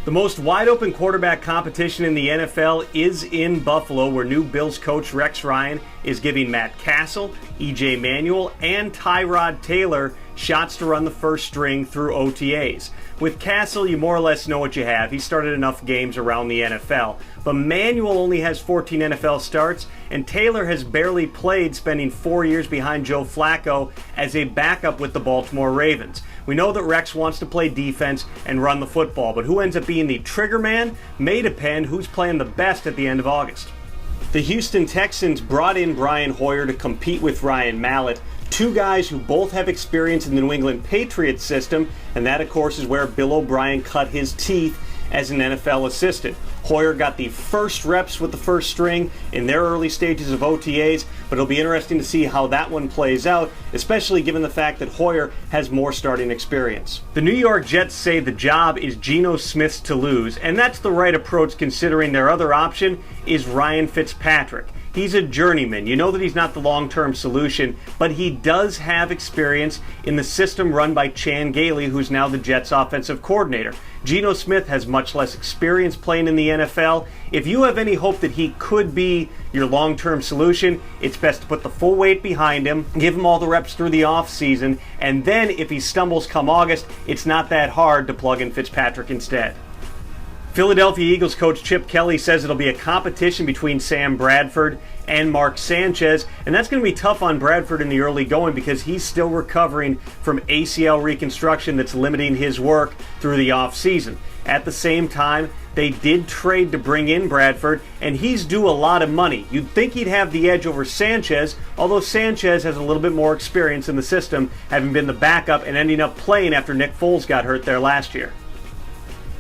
The most wide-open quarterback competition in the NFL is in Buffalo, where new Bills coach Rex Ryan is giving Matt Castle, E.J. Manuel, and Tyrod Taylor shots to run the first string through OTAs. With Castle, you more or less know what you have. He started enough games around the NFL. But Manuel only has 14 NFL starts, and Taylor has barely played, spending 4 years behind Joe Flacco as a backup with the Baltimore Ravens. We know that Rex wants to play defense and run the football, but who ends up being the trigger man may depend who's playing the best at the end of August. The Houston Texans brought in Brian Hoyer to compete with Ryan Mallett, two guys who both have experience in the New England Patriots system, and that, of course, is where Bill O'Brien cut his teeth as an NFL assistant. Hoyer got the first reps with the first string in their early stages of OTAs, but it'll be interesting to see how that one plays out, especially given the fact that Hoyer has more starting experience. The New York Jets say the job is Geno Smith's to lose, and that's the right approach considering their other option is Ryan Fitzpatrick. He's a journeyman. You know that he's not the long-term solution, but he does have experience in the system run by Chan Gailey, who's now the Jets' offensive coordinator. Geno Smith has much less experience playing in the NFL. If you have any hope that he could be your long-term solution, it's best to put the full weight behind him, give him all the reps through the offseason, and then if he stumbles come August, it's not that hard to plug in Fitzpatrick instead. Philadelphia Eagles coach Chip Kelly says it'll be a competition between Sam Bradford and Mark Sanchez, and that's going to be tough on Bradford in the early going because he's still recovering from ACL reconstruction that's limiting his work through the offseason. At the same time, they did trade to bring in Bradford, and he's due a lot of money. You'd think he'd have the edge over Sanchez, although Sanchez has a little bit more experience in the system, having been the backup and ending up playing after Nick Foles got hurt there last year.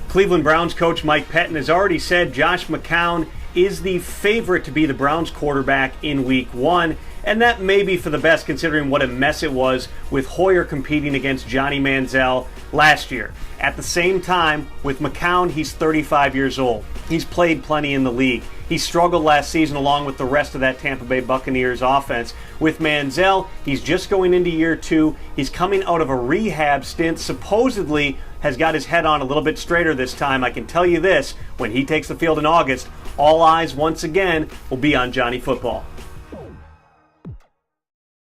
Cleveland Browns coach Mike Pettin has already said Josh McCown is the favorite to be the Browns quarterback in Week 1, and that may be for the best considering what a mess it was with Hoyer competing against Johnny Manziel last year. At the same time, with McCown, he's 35 years old. He's played plenty in the league. He struggled last season along with the rest of that Tampa Bay Buccaneers offense. With Manziel, he's just going into year 2. He's coming out of a rehab stint, supposedly has got his head on a little bit straighter this time. I can tell you this, when he takes the field in August, all eyes once again will be on Johnny Football.